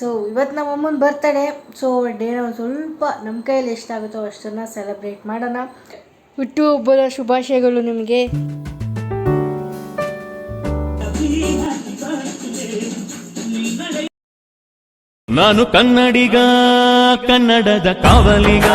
So ಇವತ್ತು ನಮ್ಮ ಅಮ್ಮನ ಬರ್ತಡೇ. ಸೊ ಡೇನ ಸ್ವಲ್ಪ ನಮ್ಮ ಕೈಯಲ್ಲಿ ಎಷ್ಟಾಗುತ್ತೋ ಅಷ್ಟನ್ನು ಸೆಲೆಬ್ರೇಟ್ ಮಾಡೋಣ. ಹುಟ್ಟುಹಬ್ಬದ ಶುಭಾಶಯಗಳು ನಿಮಗೆ. ನಾನು ಕನ್ನಡಿಗ, ಕನ್ನಡದ ಕಾವಲಿಗ.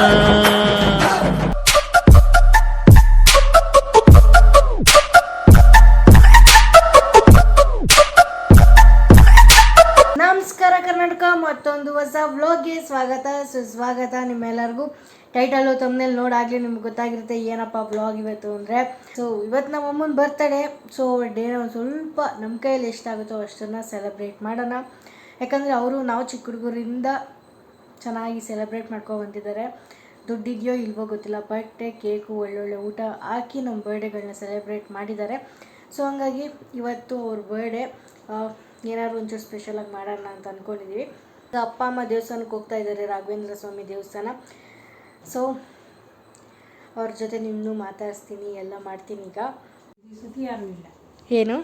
ನಮಸ್ಕಾರ ಕರ್ನಾಟಕ, ಮತ್ತೊಂದು ಹೊಸ ವ್ಲಾಗ್ಗೆ ಸ್ವಾಗತ ಸುಸ್ವಾಗತ. ನಿಮ್ಮೆಲ್ಲರಿಗೂ ಟೈಟಲು ತಮ್ಮನೇಲಿ ನೋಡಾಗಲಿ ನಿಮ್ಗೆ ಗೊತ್ತಾಗಿರುತ್ತೆ ಏನಪ್ಪ ವ್ಲಾಗ್ ಇವತ್ತು ಅಂದರೆ. ಸೊ ಇವತ್ತು ನಮ್ಮ ಅಮ್ಮನ ಬರ್ತಡೇ. ಸೊ ಡೇನ ಸ್ವಲ್ಪ ನಮ್ಮ ಕೈಯಲ್ಲಿ ಎಷ್ಟಾಗುತ್ತೋ ಅಷ್ಟನ್ನು ಸೆಲೆಬ್ರೇಟ್ ಮಾಡೋಣ. ಯಾಕಂದರೆ ಅವರು ನಾವು ಚಿಕ್ಕ ಹುಡುಗರಿಂದ ಚೆನ್ನಾಗಿ ಸೆಲೆಬ್ರೇಟ್ ಮಾಡ್ಕೊಂಡು ಬಂದಿದ್ದಾರೆ. ದುಡ್ಡಿದೆಯೋ ಇಲ್ವೋ ಗೊತ್ತಿಲ್ಲ, ಬಟ್ಟೆ ಕೇಕು ಒಳ್ಳೊಳ್ಳೆ ಊಟ ಹಾಕಿ ನಮ್ಮ ಬರ್ಡೇಗಳನ್ನ ಸೆಲೆಬ್ರೇಟ್ ಮಾಡಿದ್ದಾರೆ. ಸೊ ಹಂಗಾಗಿ ಇವತ್ತು ಅವ್ರ ಬರ್ಡೇ ಏನಾದ್ರು ಒಂಚೂರು ಸ್ಪೆಷಲಾಗಿ ಮಾಡೋಣ ಅಂತ ಅಂದ್ಕೊಂಡಿದ್ದೀವಿ. ಅಪ್ಪ ಅಮ್ಮ ದೇವಸ್ಥಾನಕ್ಕೆ ಹೋಗ್ತಾ ಇದ್ದಾರೆ, ರಾಘವೇಂದ್ರ ಸ್ವಾಮಿ ದೇವಸ್ಥಾನ. ಸೊ ಅವ್ರ ಜೊತೆ ನಿಮ್ಮನ್ನು ಮಾತಾಡಿಸ್ತೀನಿ, ಎಲ್ಲ ಮಾಡ್ತೀನಿ. ಈಗ ಯಾರು ಇಲ್ಲ, ಏನು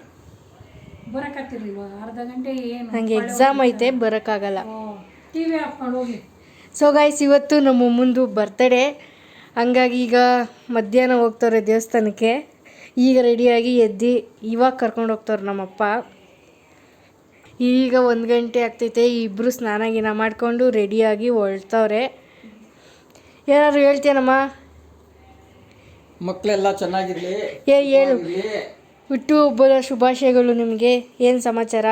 ಬರೋಕ್ಕಾಗ್ತಿರ್ಲಿಲ್ವ ಅರ್ಧ ಗಂಟೆ, ಏನು ನನಗೆ ಎಕ್ಸಾಮ್ ಐತೆ, ಬರೋಕ್ಕಾಗಲ್ಲ. ಟಿ ವಿ ಹಾಕ್ಕೊಂಡು ಹೋಗಿ. ಸೊ ಗೈಸ್, ಇವತ್ತು ನಮ್ಮ ಮುಂದೆ ಬರ್ತಡೇ. ಹಂಗಾಗಿ ಈಗ ಮಧ್ಯಾಹ್ನ ಹೋಗ್ತಾರೆ ದೇವಸ್ಥಾನಕ್ಕೆ. ಈಗ ರೆಡಿಯಾಗಿ ಎದ್ದು ಇವಾಗ ಕರ್ಕೊಂಡು ಹೋಗ್ತಾರೆ ನಮ್ಮಪ್ಪ. ಈಗ 1 ಗಂಟೆ ಆಗ್ತೈತೆ. ಇಬ್ಬರು ಸ್ನಾನ ಗಿನ ಮಾಡಿಕೊಂಡು ರೆಡಿಯಾಗಿ ಹೊರಡ್ತವ್ರೆ. ಏನಾದ್ರು ಹೇಳ್ತೀನಮ್ಮ? ಮಕ್ಕಳೆಲ್ಲ ಚೆನ್ನಾಗಿರಲಿ. ಹೇಳು, ಹುಟ್ಟುಹಬ್ಬದ ಶುಭಾಶಯಗಳು ನಿಮಗೆ. ಏನು ಸಮಾಚಾರ?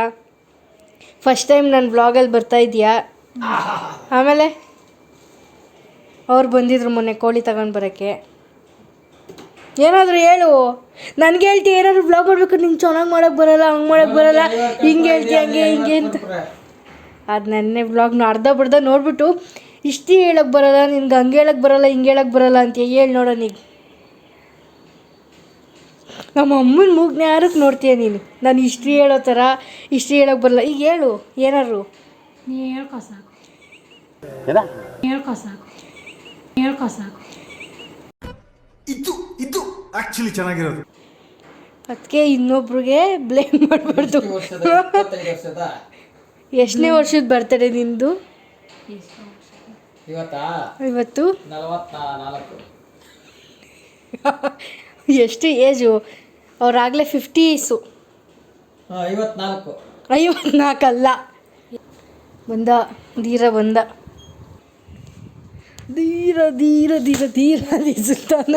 ಫಸ್ಟ್ ಟೈಮ್ ನನ್ನ ಬ್ಲಾಗಲ್ಲಿ ಬರ್ತಾ ಇದೆಯಾ? ಆಮೇಲೆ ಅವ್ರು ಬಂದಿದ್ರು ಮೊನ್ನೆ ಕೋಳಿ ತಗೊಂಡು ಬರೋಕ್ಕೆ. ಏನಾದರೂ ಹೇಳು. ನನಗೆ ಹೇಳ್ತಿ ಏನಾದ್ರು ಬ್ಲಾಗ್ ಮಾಡಬೇಕು, ನಿಂಗೆ ಚೆನ್ನಾಗಿ ಮಾಡೋಕ್ಕೆ ಬರೋಲ್ಲ, ಹಂಗೆ ಮಾಡೋಕ್ಕೆ ಬರೋಲ್ಲ, ಹಿಂಗೆ ಹೇಳ್ತಿ ಹಂಗೆ ಹಿಂಗೆ ಅಂತ. ಅದು ನನ್ನೇ ಬ್ಲಾಗ್ನ ಅರ್ಧ ಬರ್ಧ ನೋಡ್ಬಿಟ್ಟು ಇಷ್ಟು ಹೇಳೋಕ್ಕೆ ಬರೋಲ್ಲ, ನಿನ್ಗೆ ಹಂಗೆ ಹೇಳೋಕ್ಕೆ ಬರೋಲ್ಲ, ಹಿಂಗೆ ಹೇಳೋಕ್ಕೆ ಬರೋಲ್ಲ ಅಂತ ಹೇಳಿ ನೋಡೋಣ. ಈಗ ನಮ್ಮ ಅಮ್ಮನ ಮೂಗ್ನ ಯಾರಕ್ಕೆ ನೋಡ್ತೀಯ ನೀನು? ನಾನು ಹಿಸ್ಟ್ರಿ ಹೇಳೋ ಥರ ಹಿಸ್ಟ್ರಿ ಹೇಳೋಕ್ಕೆ ಬರಲ್ಲ. ಈಗ ಹೇಳು ಏನಾದ್ರು. ನೀ ಹೇಳ್ಕೊ ಸಾಕು, ಹೇಳ್ಕೊ ಸಾಕು, ಹೇಳ್ಕೊ ಸಾಕು. ಇದು ಆಕ್ಚುಲಿ ಚೆನ್ನಾಗಿರೋದು. ಅದಕ್ಕೆ ಇನ್ನೊಬ್ರಿಗೆ ಬ್ಲೇಮ್ ಮಾಡಬಾರ್ದು. ಎಷ್ಟನೇ ವರ್ಷದ ಬರ್ತಡೇ ನಿಂದು? ಇವತ್ತು 44. ಎಷ್ಟು ಏಜು? ಅವ್ರಾಗಲೇ 50s. 54. 54 ಅಲ್ಲ, ಬಂದ ಧೀರ ಬಂದ. ಧೀರ ಧೀರ ಧೀರ ಧೀರ ಸುತ್ತಾನ.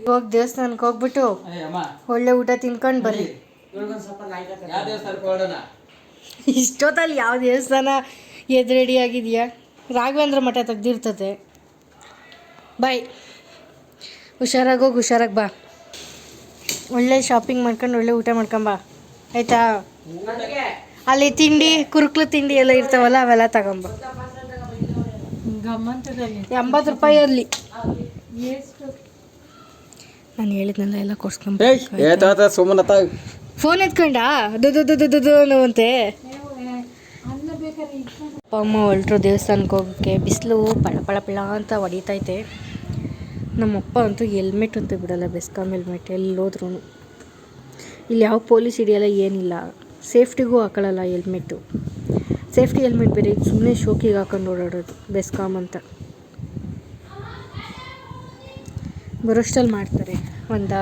ಹೋಗಿ ದೇವಸ್ಥಾನಕ್ಕೆ ಹೋಗ್ಬಿಟ್ಟು ಒಳ್ಳೆ ಊಟ ತಿನ್ಕೊಂಡು ಬರ್ರಿ. ಇಷ್ಟೊತ್ತಲ್ಲಿ ಯಾವ ದೇವಸ್ಥಾನ ಎದ್ದು ರೆಡಿ ಆಗಿದೆಯಾ? ರಾಘವೇಂದ್ರ ಮಠ ತೆಗ್ದಿರ್ತದೆ. ಬಾಯ್, ಹುಷಾರಾಗೋಗಿ ಹುಷಾರಾಗಿ ಬಾ. ಒಳ್ಳೆ ಶಾಪಿಂಗ್ ಮಾಡ್ಕೊಂಡು ಒಳ್ಳೆ ಊಟ ಮಾಡ್ಕೊಂಬಾ, ಆಯಿತಾ? ಅಲ್ಲಿ ತಿಂಡಿ ಕುರುಕ್ಲು ತಿಂಡಿ ಎಲ್ಲ ಇರ್ತಾವಲ್ಲ, ಅವೆಲ್ಲ ತಗೊಂಬ. ಗಮ್ಮಂತದಲ್ಲಿ 80 ರೂಪಾಯಿ ಅಲ್ಲಿ. ನಾನು ಹೇಳಿದ್ನೆಲ್ಲ ಎಲ್ಲ ಕೊಡ್ಸ್ಕೊಂಬ. ಫೋನ್ ಎತ್ಕೊಂಡ ದು ಅಂತೆ. ಅಪ್ಪ ಅಮ್ಮ ಹೊರಟ್ರು ದೇವಸ್ಥಾನಕ್ಕೆ ಹೋಗೋಕ್ಕೆ. ಬಿಸಿಲು ಪಳ ಪಳ ಪಳ ಅಂತ ಹೊಡಿತೈತೆ. ನಮ್ಮಪ್ಪ ಅಂತೂ ಹೆಲ್ಮೆಟ್ ಅಂತೂ ಬಿಡಲ್ಲ, ಬೆಸ್ಕಾಮ್ ಹೆಲ್ಮೆಟ್. ಎಲ್ಲೋದ್ರೂ ಇಲ್ಲಿ ಯಾವ ಪೊಲೀಸ್ ಹಿಡಿಯಲ್ಲ, ಏನಿಲ್ಲ. ಸೇಫ್ಟಿಗೂ ಹಾಕೊಳ್ಳಲ್ಲ ಹೆಲ್ಮೆಟ್ಟು. ಸೇಫ್ಟಿ ಹೆಲ್ಮೆಟ್ ಬೇರೆ, ಸುಮ್ಮನೆ ಶೋಕಿಗೆ ಹಾಕೊಂಡು ಓಡಾಡೋದು ಬೆಸ್ಕಾಮ್ ಅಂತ. ಬರೋಷ್ಟಲ್ಲಿ ಮಾಡ್ತಾರೆ, ಒಂದು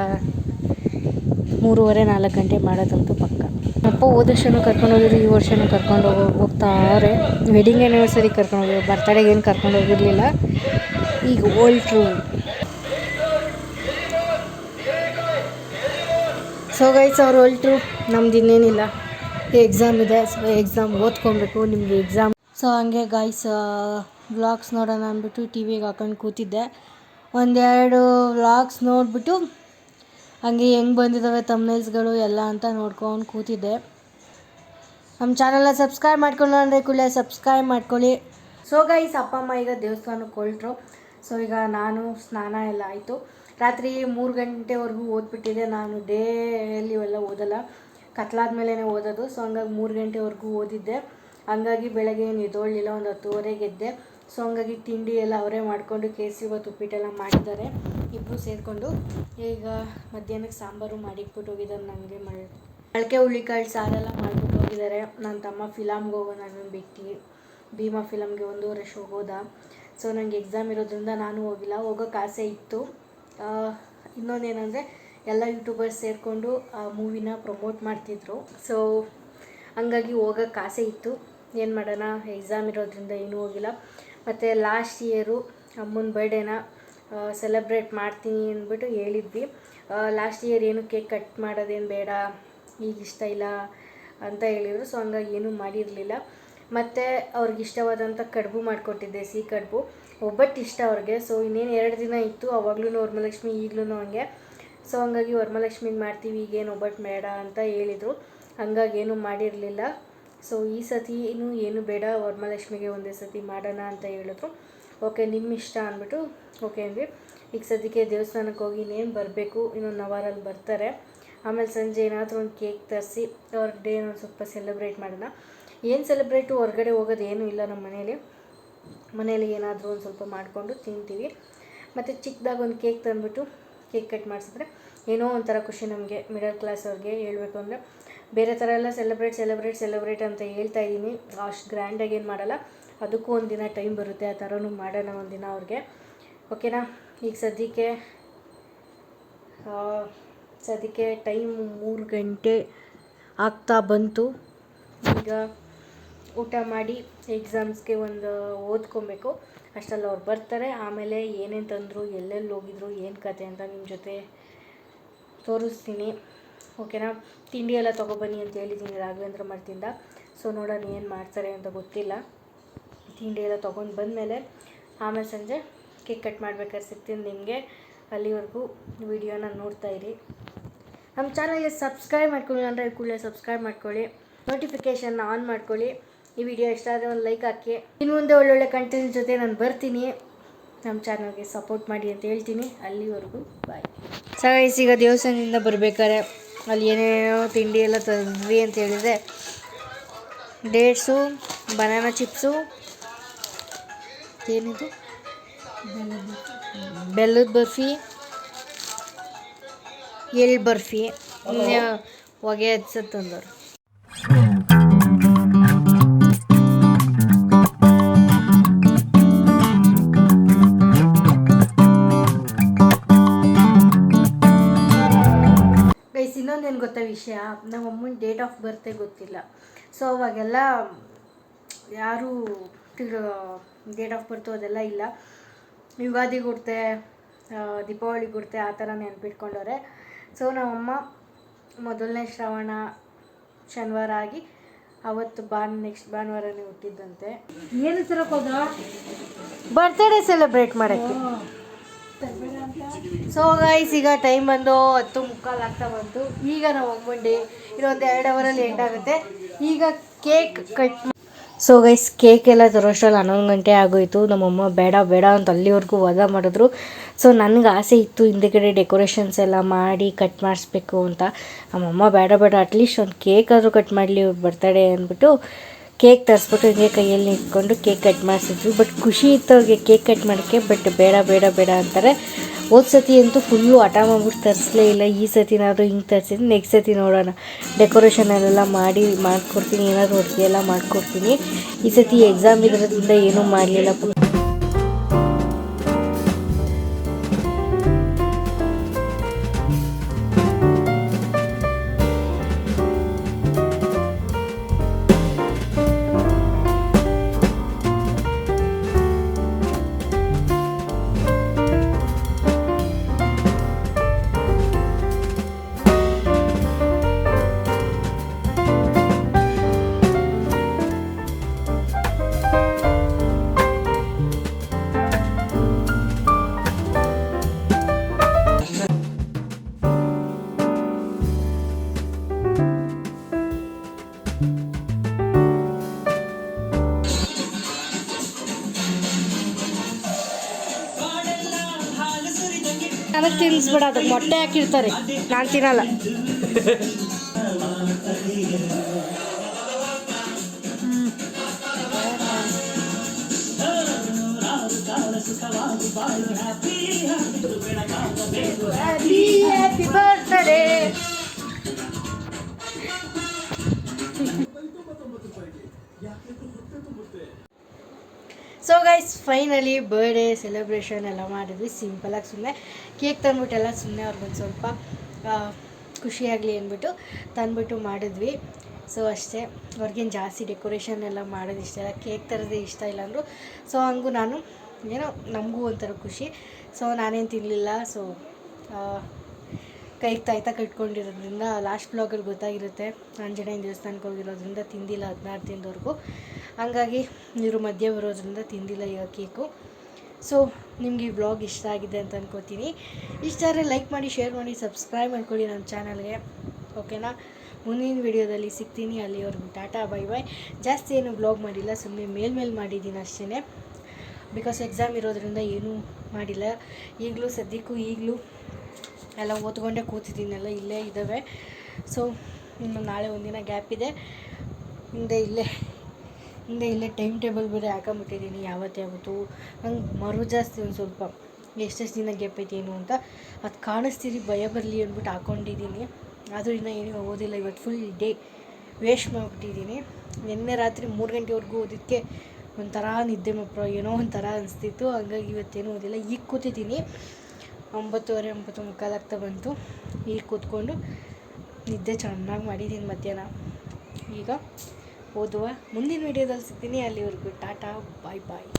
3:30-4 ಗಂಟೆ ಮಾಡೋದಂತೂ ಪಕ್ಕ. ಅಪ್ಪ ಹೋದ ವರ್ಷನೂ ಕರ್ಕೊಂಡು ಹೋಗಿದ್ರು, ಈ ವರ್ಷನೂ ಕರ್ಕೊಂಡು ಹೋಗ್ತಾರೆ. ವೆಡ್ಡಿಂಗ್ ಆ್ಯನಿವರ್ಸರಿ ಕರ್ಕೊಂಡು ಹೋಗಿದ್ರು, ಬರ್ತಡೇಗೆ ಏನು ಕರ್ಕೊಂಡು ಹೋಗಿರಲಿಲ್ಲ. ಈಗ ಹೊಲ್ಟ್ರು. ಸೊ ಗೈಸ್, ಅವ್ರು ಹೊಲ್ಟ್ರು. ನಮ್ದು ಇನ್ನೇನಿಲ್ಲ, ಎಕ್ಸಾಮ್ ಇದೆ. ಸೊ ಎಕ್ಸಾಮ್ ಓದ್ಕೊಬೇಕು. ನಿಮಗೆ ಎಕ್ಸಾಮ್. ಸೊ ಹಂಗೆ ಗೈಸ್, ವ್ಲಾಗ್ಸ್ ನೋಡೋಣ ಅಂದ್ಬಿಟ್ಟು ಟಿ ವಿಗೆ ಹಾಕೊಂಡು ಕೂತಿದ್ದೆ. 1-2 ವ್ಲಾಗ್ಸ್ ನೋಡಿಬಿಟ್ಟು ಹಂಗೆ ಹೆಂಗೆ ಬಂದಿದ್ದಾವೆ ಥಂಬ್ನೇಲ್ಸ್ಗಳು ಎಲ್ಲ ಅಂತ ನೋಡ್ಕೊಂಡು ಕೂತಿದ್ದೆ. ನಮ್ಮ ಚಾನಲ್ನ ಸಬ್ಸ್ಕ್ರೈಬ್ ಮಾಡ್ಕೊಂಡು ಅಂದರೆ ಕೂಡಲೇ ಸಬ್ಸ್ಕ್ರೈಬ್ ಮಾಡ್ಕೊಳ್ಳಿ. ಸೊ ಗೈಸ್, ಅಪ್ಪ ಅಮ್ಮ ಈಗ ದೇವಸ್ಥಾನಕ್ಕೆ ಹೊರಟ್ರು. ಸೊ ಈಗ ನಾನು ಸ್ನಾನ ಎಲ್ಲ ಆಯಿತು. ರಾತ್ರಿ 3 ಗಂಟೆವರೆಗೂ ಓದ್ಬಿಟ್ಟಿದ್ದೆ. ನಾನು ಡೇಲಿ ಎಲ್ಲ ಓದಲ್ಲ, ಕತ್ಲಾದ್ಮೇಲೆ ಓದೋದು. ಸೊ ಹಂಗಾಗಿ 3 ಗಂಟೆವರೆಗೂ ಓದಿದ್ದೆ. ಹಂಗಾಗಿ ಬೆಳಗ್ಗೆ ಏನು ಎದ್ದೋಳಲಿಲ್ಲ, ಒಂದು 10:30ಗೆ ಎದ್ದೆ. ಸೊ ಹಂಗಾಗಿ ತಿಂಡಿ ಎಲ್ಲ ಅವರೇ ಮಾಡಿಕೊಂಡು ಕೇಸರಿ ಬಾತ್ ಉಪ್ಪಿಟ್ಟೆಲ್ಲ ಮಾಡಿದ್ದಾರೆ. ಇಬ್ಬರು ಸೇರಿಕೊಂಡು ಈಗ ಮಧ್ಯಾಹ್ನಕ್ಕೆ ಸಾಂಬಾರು ಮಾಡಿಟ್ಬಿಟ್ಟು ಹೋಗಿದ್ದಾರೆ. ನನಗೆ ಮೊಳಕೆ ಹುಳ್ಳಿಕಾಳು ಸಾರೆಲ್ಲ ಮಾಡಿಬಿಟ್ಟು ಹೋಗಿದ್ದಾರೆ. ನನ್ನ ತಮ್ಮ ಫಿಲಮ್ಗೆ ಹೋಗೋ ನನ್ನ ಬಿಟ್ಟು ಭೀಮಾ ಫಿಲಮ್ಗೆ 1.5 ಶೋ ಹೋದ. ಸೊ ನನಗೆ ಎಕ್ಸಾಮ್ ಇರೋದ್ರಿಂದ ನಾನು ಹೋಗಿಲ್ಲ. ಹೋಗೋಕ್ಕೆ ಆಸೆ ಇತ್ತು. ಇನ್ನೊಂದೇನೆಂದರೆ ಎಲ್ಲ ಯೂಟ್ಯೂಬರ್ಸ್ ಸೇರಿಕೊಂಡು ಆ ಮೂವಿನ ಪ್ರಮೋಟ್ ಮಾಡ್ತಿದ್ರು. ಸೊ ಹಂಗಾಗಿ ಹೋಗೋಕ್ಕೆ ಆಸೆ ಇತ್ತು. ಏನು ಮಾಡೋಣ, ಎಕ್ಸಾಮ್ ಇರೋದ್ರಿಂದ ಏನೂ ಹೋಗಿಲ್ಲ. ಮತ್ತು ಲಾಸ್ಟ್ ಇಯರು ಅಮ್ಮನ ಬರ್ಡೇನ ಸೆಲೆಬ್ರೇಟ್ ಮಾಡ್ತೀನಿ ಅಂದ್ಬಿಟ್ಟು ಹೇಳಿದ್ವಿ. ಲಾಸ್ಟ್ ಇಯರ್ ಏನು ಕೇಕ್ ಕಟ್ ಮಾಡೋದೇನು ಬೇಡ, ಈಗ ಇಷ್ಟ ಇಲ್ಲ ಅಂತ ಹೇಳಿದರು. ಸೊ ಹಂಗಾಗಿ ಏನೂ ಮಾಡಿರಲಿಲ್ಲ. ಮತ್ತು ಅವ್ರಿಗೆ ಇಷ್ಟವಾದಂಥ ಕಡುಬು ಮಾಡಿಕೊಟ್ಟಿದ್ದೆ, ಸಿಹಿ ಕಡುಬು. ಒಬ್ಬಟ್ಟು ಇಷ್ಟ ಅವ್ರಿಗೆ. ಸೊ ಇನ್ನೇನು 2 ದಿನ ಇತ್ತು. ಅವಾಗಲೂ ವರಮಹಾಲಕ್ಷ್ಮಿ, ಈಗಲೂ ಹಂಗೆ. ಸೊ ಹಂಗಾಗಿ ವರಮಹಾಲಕ್ಷ್ಮಿಗೆ ಮಾಡ್ತೀವಿ, ಈಗೇನು ಒಬ್ಬಟ್ಟು ಬೇಡ ಅಂತ ಹೇಳಿದರು. ಹಂಗಾಗಿ ಏನೂ ಮಾಡಿರಲಿಲ್ಲ. ಸೊ ಈ ಸತಿನೂ ಏನು ಬೇಡ, ವರಮಹಾಲಕ್ಷ್ಮಿಗೆ ಒಂದೇ ಸತಿ ಮಾಡೋಣ ಅಂತ ಹೇಳಿದ್ರು. ಓಕೆ ನಿಮ್ಮ ಇಷ್ಟ ಅಂದ್ಬಿಟ್ಟು ಓಕೆ ಅಂದ್ವಿ. ಈಗ ಸದ್ಯಕ್ಕೆ ದೇವಸ್ಥಾನಕ್ಕೆ ಹೋಗಿ ಇನ್ನೇನು ಬರಬೇಕು, ಇನ್ನೊಂದು ಅವರಲ್ಲಿ ಬರ್ತಾರೆ. ಆಮೇಲೆ ಸಂಜೆ ಏನಾದರೂ ಒಂದು ಕೇಕ್ ತರಿಸಿ ಅವ್ರ ಡೇ ಒಂದು ಸ್ವಲ್ಪ ಸೆಲೆಬ್ರೇಟ್ ಮಾಡೋಣ. ಏನು ಸೆಲೆಬ್ರೇಟು, ಹೊರಗಡೆ ಹೋಗೋದು ಏನೂ ಇಲ್ಲ. ನಮ್ಮ ಮನೇಲಿ ಏನಾದರೂ ಒಂದು ಸ್ವಲ್ಪ ಮಾಡಿಕೊಂಡು ತಿಂತೀವಿ. ಮತ್ತು ಚಿಕ್ಕದಾಗಿ ಒಂದು ಕೇಕ್ ತಂದುಬಿಟ್ಟು ಕೇಕ್ ಕಟ್ ಮಾಡಿಸಿದ್ರೆ ಏನೋ ಒಂಥರ ಖುಷಿ ನಮಗೆ. ಮಿಡಲ್ ಕ್ಲಾಸ್ ಅವ್ರಿಗೆ ಹೇಳಬೇಕು ಅಂದರೆ ಬೇರೆ ಥರ ಎಲ್ಲ ಸೆಲೆಬ್ರೇಟ್ ಅಂತ ಹೇಳ್ತಾ ಇದ್ದೀನಿ. ಅಷ್ಟು ಗ್ರ್ಯಾಂಡಾಗಿ ಏನು ಮಾಡಲ್ಲ. ಅದಕ್ಕೂ ಒಂದು ದಿನ ಟೈಮ್ ಬರುತ್ತೆ, ಆ ಥರನೂ ಮಾಡೋಣ ಒಂದಿನ ಅವ್ರಿಗೆ. ಓಕೆನಾ. ಈಗ ಸದ್ಯಕ್ಕೆ ಟೈಮ್ 3 ಗಂಟೆ ಆಗ್ತಾ ಬಂತು. ಈಗ ಊಟ ಮಾಡಿ ಎಕ್ಸಾಮ್ಸ್ಗೆ ಒಂದು ಓದ್ಕೊಬೇಕು. ಅಷ್ಟರಲ್ಲಿ ಅವ್ರು ಬರ್ತಾರೆ. ಆಮೇಲೆ ಏನೇನು ತಂದರು, ಎಲ್ಲೆಲ್ಲಿ ಹೋಗಿದ್ರು, ಏನು ಕತೆ ಅಂತ ನಿಮ್ಮ ಜೊತೆ ತೋರಿಸ್ತೀನಿ. ಓಕೆನಾ. ತಿಂಡಿ ಎಲ್ಲ ತೊಗೊಬನ್ನಿ ಅಂತ ಹೇಳಿದ್ದೀನಿ ರಾಘವೇಂದ್ರ ಮಠದಿಂದ. ಸೊ ನೋಡೋಣ ಏನು ಮಾಡ್ತಾರೆ ಅಂತ ಗೊತ್ತಿಲ್ಲ. ತಿಂಡಿ ಎಲ್ಲ ತೊಗೊಂಡು ಬಂದಮೇಲೆ ಆಮೇಲೆ ಸಂಜೆ ಕೇಕ್ ಕಟ್ ಮಾಡ್ಬೇಕಾದ್ರೆ ಸಿಗ್ತೀನಿ ನಿಮಗೆ. ಅಲ್ಲಿವರೆಗೂ ವಿಡಿಯೋನ ನೋಡ್ತಾಯಿರಿ. ನಮ್ಮ ಚಾನಲ್ಗೆ ಸಬ್ಸ್ಕ್ರೈಬ್ ಮಾಡ್ಕೊಳ್ಳಿ ಅಂದರೆ ಕೂಡಲೇ ಸಬ್ಸ್ಕ್ರೈಬ್ ಮಾಡ್ಕೊಳ್ಳಿ, ನೋಟಿಫಿಕೇಷನ್ ಆನ್ ಮಾಡ್ಕೊಳ್ಳಿ. ಈ ವಿಡಿಯೋ ಇಷ್ಟ ಆದರೆ ಒಂದು ಲೈಕ್ ಹಾಕಿ. ಇನ್ನು ಮುಂದೆ ಒಳ್ಳೊಳ್ಳೆ ಕಂಟೆಂಟ್ ಜೊತೆ ನಾನು ಬರ್ತೀನಿ. ನಮ್ಮ ಚಾನಲ್ಗೆ ಸಪೋರ್ಟ್ ಮಾಡಿ ಅಂತ ಹೇಳ್ತೀನಿ. ಅಲ್ಲಿವರೆಗೂ ಬಾಯ್. ಸಗೈಸ್, ಈಗ ದೇವಸ್ಥಾನದಿಂದ ಬರಬೇಕಾದ್ರೆ ಅಲ್ಲಿ ಏನೇನೋ ತಿಂಡಿ ಎಲ್ಲ ತಂದ್ವಿ ಅಂತ ಹೇಳಿದರೆ ಡೇಟ್ಸು, ಬನಾನಾ ಚಿಪ್ಸು, ಏನಿದು ಬೆಲ್ಲದ ಬರ್ಫಿ, ಎಳ್ಳು ಬರ್ಫಿ, ಹೊಗೆ ಹಚ್ಚೋದು ತಂದವರು. ಗೈಸ್, ಇನ್ನೊಂದೇನು ಗೊತ್ತಾ ವಿಷಯ, ನಮ್ಮ ಅಮ್ಮನ ಡೇಟ್ ಆಫ್ ಬರ್ತೆ ಗೊತ್ತಿಲ್ಲ. ಸೊ ಅವಾಗೆಲ್ಲ ಯಾರೂ ಡೇಟ್ ಆಫ್ ಬರ್ತು ಅದೆಲ್ಲ ಇಲ್ಲ. ಯುಗಾದಿ ಕೊಡ್ತೆ, ದೀಪಾವಳಿ ಕೊಡ್ತೆ, ಆ ಥರ ನೆನ್ಪಿಟ್ಕೊಂಡವ್ರೆ. ಸೊ ನಮ್ಮಮ್ಮ ಮೊದಲನೇ ಶ್ರಾವಣ ಶನಿವಾರ ಆಗಿ ಅವತ್ತು ನೆಕ್ಸ್ಟ್ ಭಾನುವಾರನೇ ಹುಟ್ಟಿದ್ದಂತೆ. ಏನು ತರಕೋದ ಬರ್ತ್ಡೇ ಸೆಲೆಬ್ರೇಟ್ ಮಾಡೋಕ್ಕೆ. ಸೊ ಗೈಸ್, ಈಗ ಟೈಮ್ ಬಂದು 10:45 ಆಗ್ತಾ ಬಂತು. ಈಗ ನಾವು ಅಮ್ಮಂಡೆ ಇನ್ನೊಂದು 2 ಅವರಲ್ಲಿ ಎಂಡ್ ಆಗುತ್ತೆ. ಈಗ cake cut. So guys, cake ಎಲ್ಲ ತರೋಷ್ಟರಲ್ಲಿ 11 ಗಂಟೆ ಆಗೋಯಿತು. ನಮ್ಮಮ್ಮ ಬೇಡ ಅಂತ ಅಲ್ಲಿವರೆಗೂ ವಾದ ಮಾಡಿದ್ರು. ಸೊ ನನಗೆ ಆಸೆ ಇತ್ತು ಹಿಂದೆಗಡೆ ಡೆಕೋರೇಷನ್ಸ್ ಎಲ್ಲ ಮಾಡಿ ಕಟ್ ಮಾಡಿಸ್ಬೇಕು ಅಂತ. ನಮ್ಮಮ್ಮ ಬೇಡ ಅಟ್ಲೀಸ್ಟ್ ಒಂದು ಕೇಕ್ ಆದರೂ ಕಟ್ ಮಾಡಲಿ ಬರ್ತಡೇ ಅಂದ್ಬಿಟ್ಟು ಕೇಕ್ ತರಿಸ್ಬಿಟ್ಟು ಹಿಂಗೆ ಕೈಯಲ್ಲಿ ಇಟ್ಕೊಂಡು ಕೇಕ್ ಕಟ್ ಮಾಡಿಸಿದ್ವಿ. ಬಟ್ ಖುಷಿ ಇತ್ತು ಅವ್ರಿಗೆ ಕೇಕ್ ಕಟ್ ಮಾಡೋಕ್ಕೆ. ಬಟ್ ಬೇಡ ಅಂತಾರೆ. ಹೋದ ಸತಿ ಅಂತೂ ಫುಲ್ಲು ಹಠ ಮಾಡ್ಬಿಟ್ಟು ತರಿಸಲೇ ಇಲ್ಲ. ಈ ಸತಿನಾದರೂ ಹಿಂಗೆ ತರಿಸಿದ್ದು. ನೆಕ್ಸ್ಟ್ ಸತಿ ನೋಡೋಣ. ಡೆಕೋರೇಷನಲ್ಲೆಲ್ಲ ಮಾಡಿಕೊಡ್ತೀನಿ, ಏನಾದರೂ ಅಡುಗೆ ಎಲ್ಲ ಮಾಡಿಕೊಡ್ತೀನಿ. ಈ ಸತಿ ಎಕ್ಸಾಮ್ ಇರೋದ್ರಿಂದ ಏನೂ ಮಾಡಲಿಲ್ಲ. ನನಗೆ ತಿನ್ನಿಸ್ಬೇಡ, ಅದಕ್ಕೆ ಮೊಟ್ಟೆ ಹಾಕಿರ್ತಾರೆ, ನಾನು ತಿನ್ನಲ್ಲ. Happy birthday. So guys finally birthday celebration ಎಲ್ಲ ಮಾಡಿದ್ವಿ ಸಿಂಪಲಾಗಿ, ಸುಮ್ಮನೆ ಕೇಕ್ ತಂದ್ಬಿಟ್ಟೆಲ್ಲ ಸುಮ್ಮನೆ ಅವ್ರಿಗೊಂದು ಸ್ವಲ್ಪ ಖುಷಿಯಾಗಲಿ ಅಂದ್ಬಿಟ್ಟು ತಂದ್ಬಿಟ್ಟು ಮಾಡಿದ್ವಿ. ಸೊ ಅಷ್ಟೇ, ಅವ್ರಿಗೇನು ಜಾಸ್ತಿ ಡೆಕೋರೇಷನ್ ಎಲ್ಲ ಮಾಡೋದು ಇಷ್ಟ ಇಲ್ಲ, ಕೇಕ್ ತರೋದೇ ಇಷ್ಟ ಇಲ್ಲ ಅಂದರು. ಸೊ ಹಂಗೂ ನಾನು ಏನೋ ನಮಗೂ ಒಂಥರ ಖುಷಿ. ಸೊ ನಾನೇನು ತಿನ್ನಲಿಲ್ಲ. ಸೊ ಕೈಗೆ ತಾಯ್ತಾ ಕಟ್ಕೊಂಡಿರೋದ್ರಿಂದ ಲಾಸ್ಟ್ ಬ್ಲಾಗಲ್ಲಿ ಗೊತ್ತಾಗಿರುತ್ತೆ, ಆಂಜನೇಯನ ದೇವಸ್ಥಾನಕ್ಕೆ ಹೋಗಿರೋದ್ರಿಂದ ತಿಂದಿಲ್ಲ 16 ದಿನದವರೆಗೂ. ಹಂಗಾಗಿ ಇವರು ಮಧ್ಯೆ ಬರೋದ್ರಿಂದ ತಿಂದಿಲ್ಲ ಈಗ ಕೇಕು. ಸೊ ನಿಮಗೆ ಈ ವ್ಲಾಗ್ ಇಷ್ಟ ಆಗಿದೆ ಅಂತ ಅನ್ಕೋತೀನಿ. ಇಷ್ಟ ಆದರೆ ಲೈಕ್ ಮಾಡಿ, ಶೇರ್ ಮಾಡಿ, ಸಬ್ಸ್ಕ್ರೈಬ್ ಮಾಡ್ಕೊಳ್ಳಿ ನನ್ನ ಚಾನಲ್ಗೆ. ಓಕೆನಾ? ಮುಂದಿನ ವಿಡಿಯೋದಲ್ಲಿ ಸಿಗ್ತೀನಿ. ಅಲ್ಲಿವರೆಗೂ ಟಾಟಾ ಬೈ ಬಾಯ್. ಜಾಸ್ತಿ ಏನು ವ್ಲಾಗ್ ಮಾಡಿಲ್ಲ, ಸುಮ್ಮನೆ ಮೇಲ್ಮೇಲೆ ಮಾಡಿದ್ದೀನಿ ಅಷ್ಟೇ. ಬಿಕಾಸ್ ಎಕ್ಸಾಮ್ ಇರೋದ್ರಿಂದ ಏನೂ ಮಾಡಿಲ್ಲ. ಈಗಲೂ ಸದ್ಯಕ್ಕೂ ಎಲ್ಲ ಓದ್ಕೊಂಡೇ ಕೂತಿದ್ದೀನೆಲ್ಲ ಇಲ್ಲೇ ಇದ್ದಾವೆ. ಸೊ ಇನ್ನು ನಾಳೆ ಒಂದಿನ ಗ್ಯಾಪ್ ಇದೆ. ಹಿಂದೆ ಇಲ್ಲೇ ಟೈಮ್ ಟೇಬಲ್ ಬೇರೆ ಹಾಕೊಂಬಿಟ್ಟಿದ್ದೀನಿ, ಯಾವತ್ತು ನಂಗೆ ಜಾಸ್ತಿ ಒಂದು ಸ್ವಲ್ಪ ಎಷ್ಟೆಷ್ಟು ದಿನ ಗ್ಯಾಪ್ ಐತೆ ಏನು ಅಂತ ಅದು ಕಾಣಿಸ್ತೀರಿ, ಭಯ ಬರಲಿ ಅಂದ್ಬಿಟ್ಟು ಹಾಕ್ಕೊಂಡಿದ್ದೀನಿ. ಆದರೂ ಇನ್ನೂ ಏನೂ ಓದಿಲ್ಲ. ಇವತ್ತು ಫುಲ್ ಡೇ ವೇಸ್ಟ್ ಮಾಡಿಬಿಟ್ಟಿದ್ದೀನಿ. ನಿನ್ನೆ ರಾತ್ರಿ 3 ಗಂಟೆವರೆಗೂ ಓದಿದ್ದಕ್ಕೆ ಒಂಥರ ನಿದ್ದೆ ಏನೋ ಒಂಥರ ಅನಿಸ್ತಿತ್ತು. ಹಂಗಾಗಿ ಇವತ್ತೇನೂ ಓದಿಲ್ಲ. ಈಗ ಕೂತಿದ್ದೀನಿ, 9:30 9:45 ಆಗ್ತಾ ಬಂತು. ಈಗ ಕೂತ್ಕೊಂಡು ನಿದ್ದೆ ಚೆನ್ನಾಗಿ ಮಾಡಿದ್ದೀನಿ ಮಧ್ಯಾಹ್ನ. ಈಗ ಓದುವ. ಮುಂದಿನ ವೀಡಿಯೋದಲ್ಲಿ ಸಿಗ್ತೀನಿ. ಅಲ್ಲಿವರೆಗೂ ಟಾಟಾ ಬಾಯ್ ಬಾಯ್.